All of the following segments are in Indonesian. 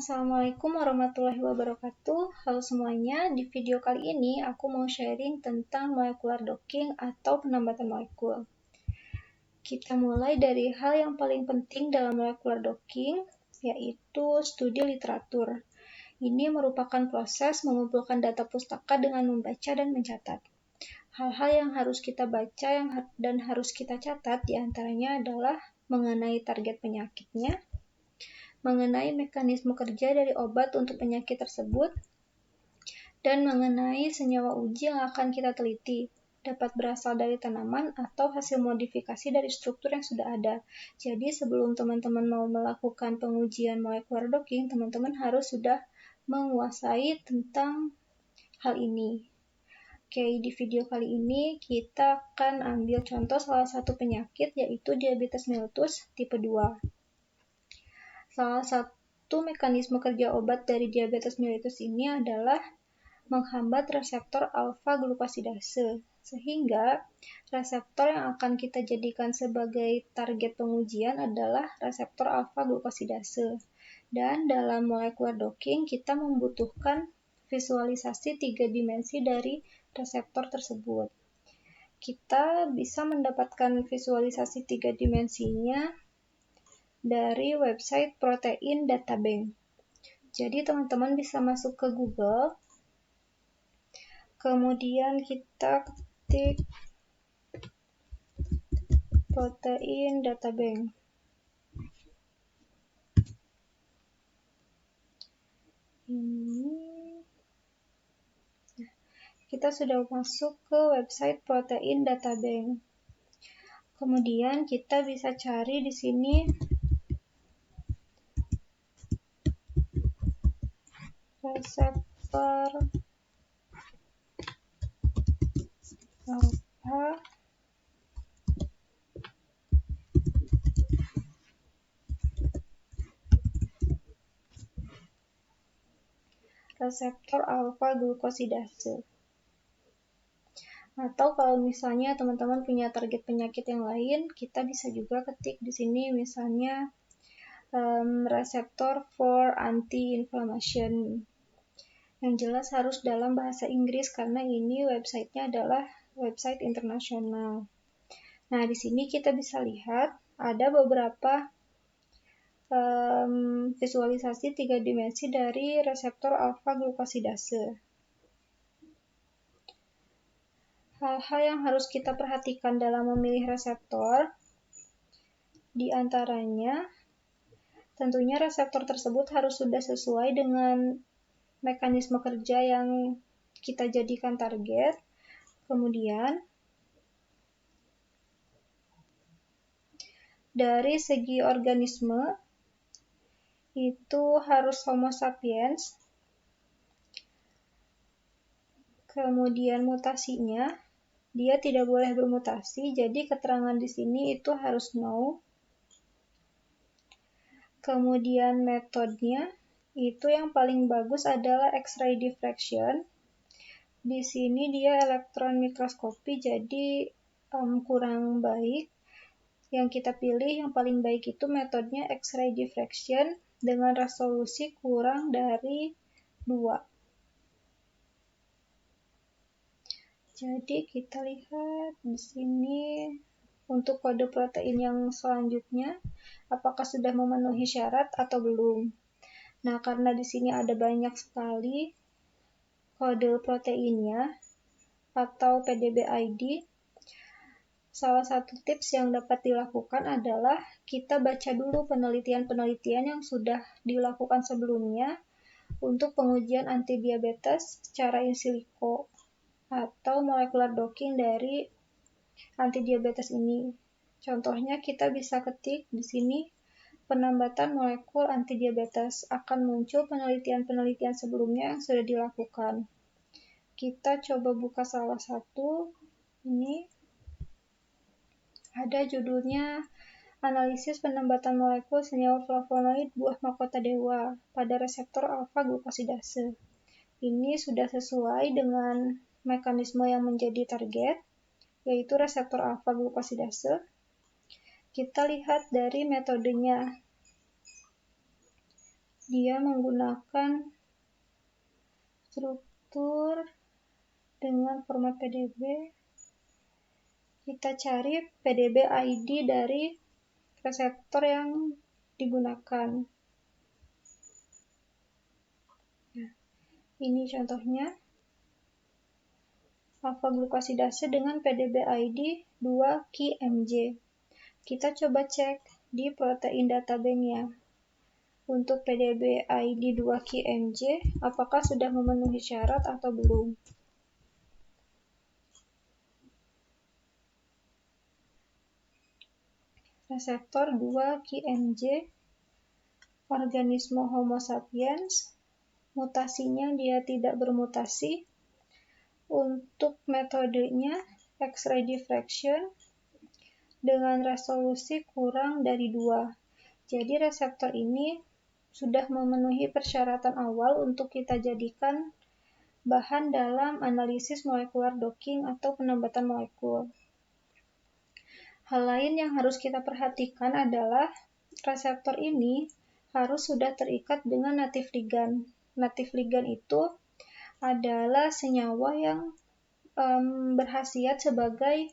Assalamualaikum warahmatullahi wabarakatuh. Halo semuanya, di video kali ini aku mau sharing tentang molecular docking atau penambatan molekul. Kita mulai dari hal yang paling penting dalam molecular docking, yaitu studi literatur. Ini merupakan proses mengumpulkan data pustaka dengan membaca dan mencatat. Hal-hal yang harus kita baca dan harus kita catat diantaranya adalah mengenai target penyakitnya, mengenai mekanisme kerja dari obat untuk penyakit tersebut, dan mengenai senyawa uji yang akan kita teliti, dapat berasal dari tanaman atau hasil modifikasi dari struktur yang sudah ada. Jadi sebelum teman-teman mau melakukan pengujian molecular docking, teman-teman harus sudah menguasai tentang hal ini. Oke, di video kali ini kita akan ambil contoh salah satu penyakit, yaitu diabetes mellitus tipe 2. Salah satu mekanisme kerja obat dari diabetes mellitus ini adalah menghambat reseptor alfa-glukosidase, sehingga reseptor yang akan kita jadikan sebagai target pengujian adalah reseptor alfa-glukosidase. Dan dalam molecular docking, kita membutuhkan visualisasi 3 dimensi dari reseptor tersebut. Kita bisa mendapatkan visualisasi 3 dimensinya dari website Protein Data Bank. Jadi teman-teman bisa masuk ke Google, kemudian kita ketik Protein Data Bank. Kita sudah masuk ke website Protein Data Bank. Kemudian kita bisa cari di sini reseptor alfa glukosidase. Atau kalau misalnya teman-teman punya target penyakit yang lain, kita bisa juga ketik di sini misalnya reseptor for anti-inflammation. Yang jelas harus dalam bahasa Inggris karena ini websitenya adalah website internasional. Nah, di sini kita bisa lihat ada beberapa visualisasi 3 dimensi dari reseptor alfa-glukosidase. Hal-hal yang harus kita perhatikan dalam memilih reseptor, di antaranya tentunya reseptor tersebut harus sudah sesuai dengan mekanisme kerja yang kita jadikan target. Kemudian, dari segi organisme, itu harus Homo sapiens. Kemudian mutasinya, dia tidak boleh bermutasi, jadi keterangan di sini itu harus no. Kemudian metodenya, itu yang paling bagus adalah X-ray diffraction. Di sini dia elektron mikroskopi, jadi kurang baik. Yang kita pilih yang paling baik itu metodenya X-ray diffraction dengan resolusi kurang dari 2. Jadi kita lihat di sini untuk kode protein yang selanjutnya apakah sudah memenuhi syarat atau belum. Nah, karena di sini ada banyak sekali kode proteinnya atau PDB ID, salah satu tips yang dapat dilakukan adalah kita baca dulu penelitian-penelitian yang sudah dilakukan sebelumnya untuk pengujian antidiabetes secara in silico atau molecular docking dari antidiabetes ini. Contohnya kita bisa ketik di sini penambatan molekul antidiabetes, akan muncul penelitian-penelitian sebelumnya yang sudah dilakukan. Kita coba buka salah satu, ini ada judulnya analisis penambatan molekul senyawa flavonoid buah mahkota dewa pada reseptor alfa-glukosidase. Ini sudah sesuai dengan mekanisme yang menjadi target, yaitu reseptor alfa-glukosidase. Kita lihat dari metodenya. Dia menggunakan struktur dengan format PDB. Kita cari PDB ID dari reseptor yang digunakan. Nah, ini contohnya. Alfa-glukosidase dengan PDB ID 2-KMJ. Kita coba cek di protein databank-nya. Untuk PDB ID 2-KMJ, apakah sudah memenuhi syarat atau belum? Reseptor 2-KMJ, organisme Homo sapiens, mutasinya dia tidak bermutasi. Untuk metodenya X-ray diffraction dengan resolusi kurang dari 2. Jadi reseptor ini sudah memenuhi persyaratan awal untuk kita jadikan bahan dalam analisis molekular docking atau penambatan molekul. Hal lain yang harus kita perhatikan adalah reseptor ini harus sudah terikat dengan native ligand. Native ligand itu adalah senyawa yang berkhasiat sebagai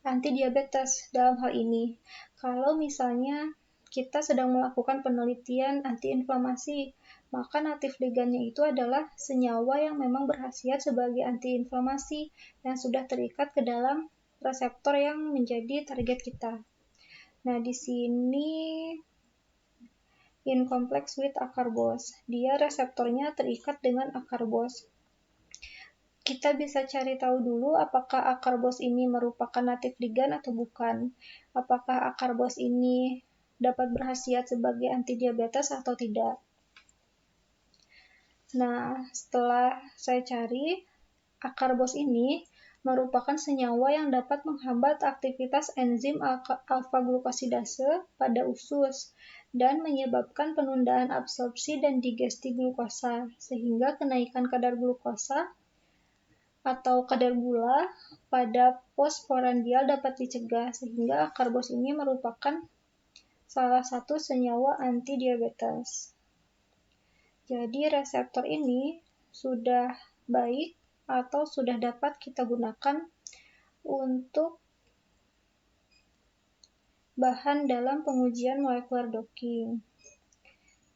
antidiabetes dalam hal ini. Kalau misalnya kita sedang melakukan penelitian antiinflamasi, maka native ligandnya itu adalah senyawa yang memang berkhasiat sebagai antiinflamasi yang sudah terikat ke dalam reseptor yang menjadi target kita. Nah, di sini in complex with acarbose. Dia reseptornya terikat dengan acarbose. Kita bisa cari tahu dulu apakah acarbose ini merupakan native ligand atau bukan. Apakah acarbose ini dapat berkhasiat sebagai antidiabetes atau tidak. Nah, setelah saya cari, acarbose ini merupakan senyawa yang dapat menghambat aktivitas enzim alfa-glukosidase pada usus dan menyebabkan penundaan absorpsi dan digesti glukosa, sehingga kenaikan kadar glukosa atau kadar gula pada postprandial dapat dicegah, sehingga acarbose ini merupakan salah satu senyawa antidiabetes. Jadi reseptor ini sudah baik atau sudah dapat kita gunakan untuk bahan dalam pengujian molekular docking.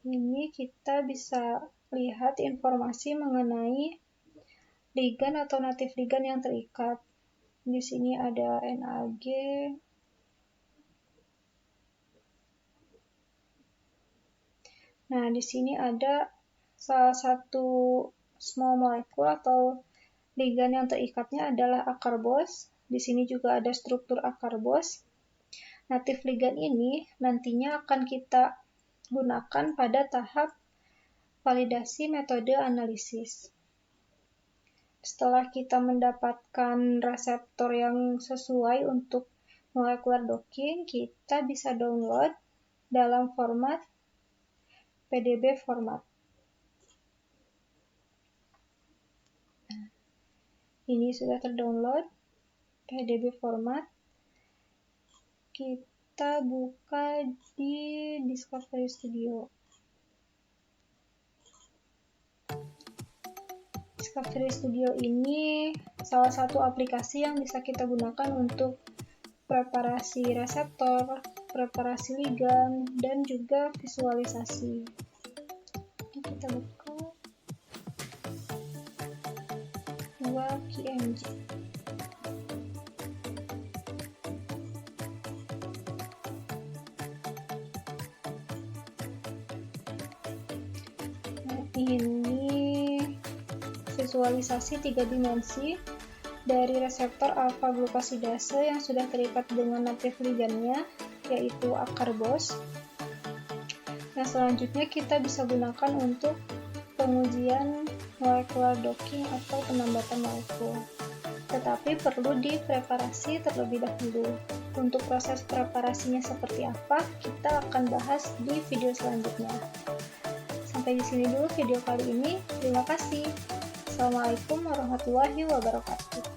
Ini kita bisa lihat informasi mengenai ligand atau native ligand yang terikat. Di sini ada NAG, nah di sini ada salah satu small molecule atau ligand yang terikatnya adalah acarbose. Di sini juga ada struktur acarbose. Native ligand ini nantinya akan kita gunakan pada tahap validasi metode analisis. Setelah kita mendapatkan reseptor yang sesuai untuk molekular docking, kita bisa download dalam format PDB format. Ini sudah terdownload PDB format. Kita buka di Discovery Studio. Discovery Studio ini salah satu aplikasi yang bisa kita gunakan untuk preparasi reseptor, preparasi ligand, dan juga visualisasi. Ini kita buka 2-KMJ. Nah, ini visualisasi 3 dimensi dari reseptor alfa-glukosidase yang sudah terikat dengan native ligandnya, yaitu acarbose. Nah, selanjutnya kita bisa gunakan untuk pengujian molekular docking atau penambatan molekul. Tetapi perlu dipreparasi terlebih dahulu. Untuk proses preparasinya seperti apa, kita akan bahas di video selanjutnya. Sampai di sini dulu video kali ini. Terima kasih. Assalamualaikum warahmatullahi wabarakatuh.